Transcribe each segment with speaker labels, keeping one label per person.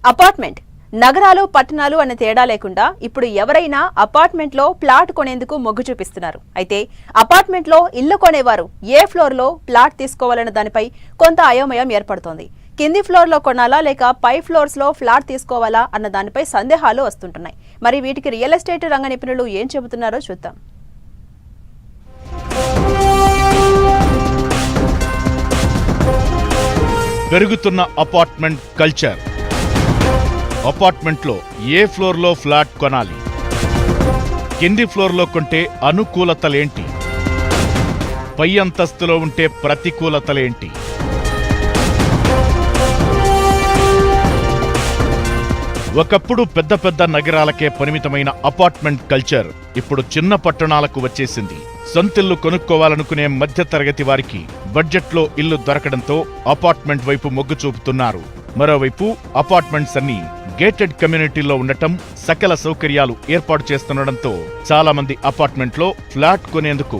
Speaker 1: Apartment నగరాలు పట్టణాలు అనే తేడా లేకుండా ఇప్పుడు ఎవరైనా అపార్ట్మెంట్ లో ప్లాట్ కొనేందుకు మొగ్గు చూపిస్తున్నారు. అయితే అపార్ట్మెంట్ లో ఇల్లు కొనేవారు ఏ ఫ్లోర్ లో ప్లాట్ తీసుకోవాలన్న దానిపై కొంత అయోమయం ఏర్పడుతోంది. కింది ఫ్లోర్ లో కొనాలా లేక పై ఫ్లోర్స్ లో ఫ్లాట్ తీసుకోవాలా అన్న దానిపై సందేహాలు వస్తుంటున్నాయి. మరి వీటికి రియల్ ఎస్టేట్ రంగ నిపుణులు ఏం చెబుతున్నారో చూద్దాం.
Speaker 2: పెరుగుతున్న అపార్ట్మెంట్ కల్చర్. అపార్ట్మెంట్లో ఏ ఫ్లోర్లో ఫ్లాట్ కొనాలి, కింది ఫ్లోర్లో కొంటే అనుకూలతలేంటి, పై అంతస్తులో ఉంటే ప్రతికూలతలేంటి? ఒకప్పుడు పెద్ద పెద్ద నగరాలకే పరిమితమైన అపార్ట్మెంట్ కల్చర్ ఇప్పుడు చిన్న పట్టణాలకు వచ్చేసింది. సొంతిల్లు కొనుక్కోవాలనుకునే మధ్యతరగతి వారికి బడ్జెట్లో ఇల్లు దొరకడంతో అపార్ట్మెంట్ వైపు మొగ్గు చూపుతున్నారు. మరోవైపు అపార్ట్మెంట్స్ అన్ని గేటెడ్ కమ్యూనిటీలో ఉండటం, సకల సౌకర్యాలు ఏర్పాటు చేస్తుండటంతో చాలా మంది అపార్ట్మెంట్లో ఫ్లాట్ కొనేందుకు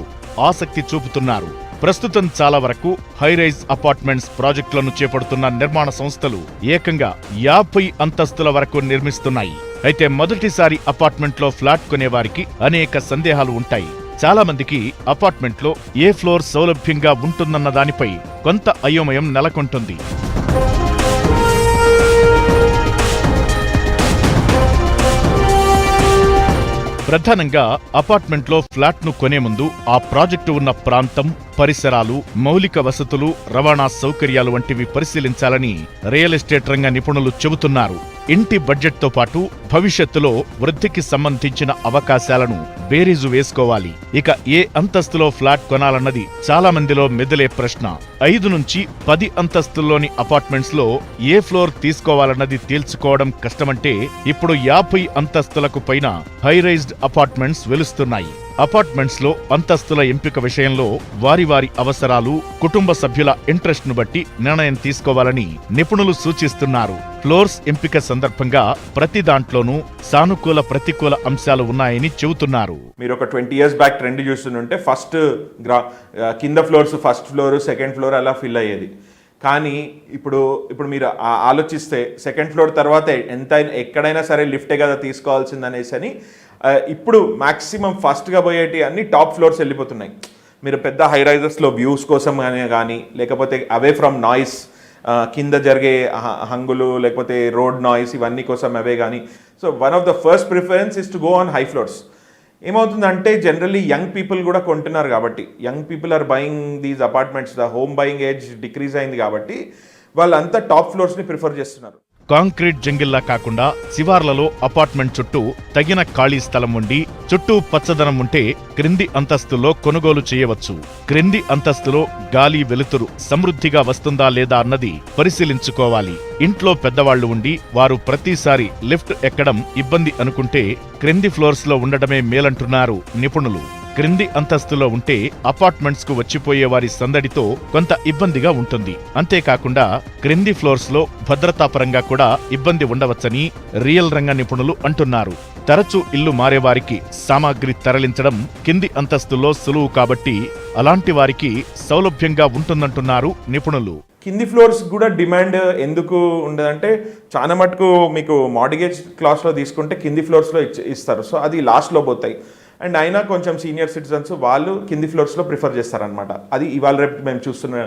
Speaker 2: ఆసక్తి చూపుతున్నారు. ప్రస్తుతం చాలా వరకు హైరైజ్ అపార్ట్మెంట్స్ ప్రాజెక్టులను చేపడుతున్న నిర్మాణ సంస్థలు ఏకంగా 50 అంతస్తుల వరకు నిర్మిస్తున్నాయి. అయితే మొదటిసారి అపార్ట్మెంట్లో ఫ్లాట్ కొనేవారికి అనేక సందేహాలు ఉంటాయి. చాలా మందికి అపార్ట్మెంట్లో ఏ ఫ్లోర్ సౌలభ్యంగా ఉంటుందన్న దానిపై కొంత అయోమయం నెలకొంటుంది. ప్రధానంగా అపార్ట్మెంట్లో ఫ్లాట్ను కొనే ముందు ఆ ప్రాజెక్టు ఉన్న ప్రాంతం, పరిసరాలు, మౌలిక వసతులు, రవాణా సౌకర్యాలు వంటివి పరిశీలించాలని రియల్ ఎస్టేట్ రంగ నిపుణులు చెబుతున్నారు. ఇంటి బడ్జెట్తో పాటు భవిష్యత్తులో వృద్ధికి సంబంధించిన అవకాశాలను బేరీజు వేసుకోవాలి. ఇక ఏ అంతస్తులో ఫ్లాట్ కొనాలన్నది చాలా మందిలో మెదిలే ప్రశ్న. 5 నుంచి 10 అంతస్తుల్లోని అపార్ట్మెంట్స్ లో ఏ ఫ్లోర్ తీసుకోవాలన్నది తేల్చుకోవడం కష్టమంటే ఇప్పుడు 50 అంతస్తులకు పైన హైరైజ్డ్ అపార్ట్మెంట్స్ వెలుస్తున్నాయి. అపార్ట్మెంట్స్ లో అంతస్తుల ఎంపిక విషయంలో వారి అవసరాలు, కుటుంబ సభ్యుల ఇంట్రెస్ట్ ను బట్టి నిర్ణయం తీసుకోవాలని నిపుణులు సూచిస్తున్నారు. ఫ్లోర్స్ ఎంపిక సందర్భంగా ప్రతి దాంట్లోనూ సానుకూల, ప్రతికూల అంశాలు ఉన్నాయని చెబుతున్నారు.
Speaker 3: మీరు ఒక 20 years బ్యాక్ ట్రెండ్ చూస్తుంటే ఫస్ట్ కింద floors, first floor, second floor అలా ఫిల్ అయ్యేది. కానీ ఇప్పుడు మీరు ఆలోచిస్తే సెకండ్ ఫ్లోర్ తర్వాత ఎక్కడైనా సరే లిఫ్టే కదా తీసుకోవాల్సిందనేసి అని ఇప్పుడు మ్యాక్సిమం ఫస్ట్గా పోయేటి అన్ని టాప్ ఫ్లోర్స్ వెళ్ళిపోతున్నాయి. మీరు పెద్ద హై రైజర్స్లో వ్యూస్ కోసం కానీ లేకపోతే అవే ఫ్రమ్ నాయిస్, కింద జరిగే హంగులు లేకపోతే రోడ్ నాయిస్ ఇవన్నీ కోసం అవే కానీ. So one of the first preference is to go on high floors. ఏమవుతుందంటే జనరల్లీ యంగ్ పీపుల్ కూడా కొంటున్నారు కాబట్టి, young people are buying these apartments, the home buying age decrease అయింది కాబట్టి వాళ్ళంతా టాప్ ఫ్లోర్స్ని ప్రిఫర్ చేస్తున్నారు.
Speaker 2: కాంక్రీట్ జంగిల్లా కాకుండా శివార్లలో అపార్ట్మెంట్ చుట్టూ తగిన ఖాళీ స్థలం ఉండి చుట్టూ పచ్చదనం ఉంటే క్రింది అంతస్తులో కొనుగోలు చేయవచ్చు. క్రింది అంతస్తులో గాలి, వెలుతురు సమృద్ధిగా వస్తుందా లేదా అన్నది పరిశీలించుకోవాలి. ఇంట్లో పెద్దవాళ్లు ఉండి వారు ప్రతిసారి లిఫ్ట్ ఎక్కడం ఇబ్బంది అనుకుంటే క్రింది ఫ్లోర్స్ లో ఉండడమే మేలంటున్నారు నిపుణులు. క్రింది అంతస్తులో ఉంటే అపార్ట్మెంట్స్ కు వచ్చిపోయే వారి సందడితో కొంత ఇబ్బందిగా ఉంటుంది. అంతేకాకుండా క్రింది ఫ్లోర్స్ లో భద్రతాపరంగా కూడా ఇబ్బంది ఉండవచ్చని రియల్ రంగ నిపుణులు అంటున్నారు. తరచూ ఇల్లు మారేవారికి సామాగ్రి తరలించడం కింది అంతస్తులో సులువు కాబట్టి అలాంటి వారికి సౌలభ్యంగా ఉంటుందంటున్నారు నిపుణులు.
Speaker 3: కింది ఫ్లోర్స్ కూడా డిమాండ్ ఎందుకు ఉండదంటే చాలా మటుకు మీకు మార్టిగేజ్ క్లాస్లో తీసుకుంటే కింది ఫ్లోర్స్లో ఇస్తారు. సో అది లాస్ట్లో పోతాయి. అండ్ అయినా కొంచెం సీనియర్ సిటిజన్స్ వాళ్ళు కింది ఫ్లోర్స్లో ప్రిఫర్ చేస్తారనమాట. అది ఇవాళ రేపు మేము చూస్తున్న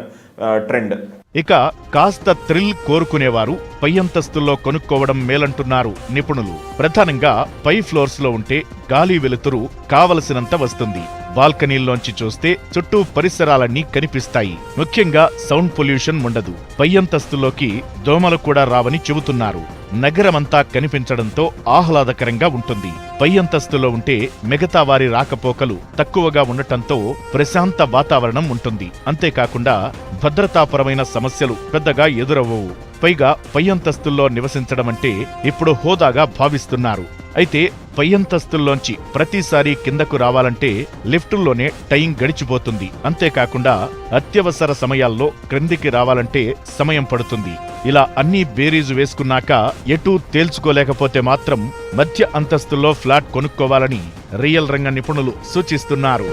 Speaker 3: ట్రెండ్.
Speaker 2: ఇక కాస్త థ్రిల్ కోరుకునేవారు పై అంతస్తుల్లో కొనుక్కోవడం మేలంటున్నారు నిపుణులు. ప్రధానంగా పై ఫ్లోర్స్ లో ఉంటే గాలి, వెలుతురు కావలసినంత వస్తుంది. బాల్కనీల్లోంచి చూస్తే చుట్టూ పరిసరాలన్నీ కనిపిస్తాయి. ముఖ్యంగా సౌండ్ పొల్యూషన్ ఉండదు. పై అంతస్తులోకి దోమలు కూడా రావని చెబుతున్నారు. నగరమంతా కనిపించడంతో ఆహ్లాదకరంగా ఉంటుంది. పై అంతస్తులో ఉంటే మిగతా వారి రాకపోకలు తక్కువగా ఉండటంతో ప్రశాంత వాతావరణం ఉంటుంది. అంతేకాకుండా భద్రతాపరమైన సమస్యలు పెద్దగా ఎదురవ్వవు. పైగా పై అంతస్తుల్లో నివసించడం అంటే ఇప్పుడు హోదాగా భావిస్తున్నారు. అయితే పై అంతస్తుల్లోంచి ప్రతిసారి కిందకు రావాలంటే లిఫ్టుల్లోనే టైం గడిచిపోతుంది. అంతేకాకుండా అత్యవసర సమయాల్లో క్రిందికి రావాలంటే సమయం పడుతుంది. ఇలా అన్ని బేరీజు వేసుకున్నాక ఎటూ తేల్చుకోలేకపోతే మాత్రం మధ్య అంతస్తుల్లో ఫ్లాట్ కొనుక్కోవాలని రియల్ రంగ నిపుణులు సూచిస్తున్నారు.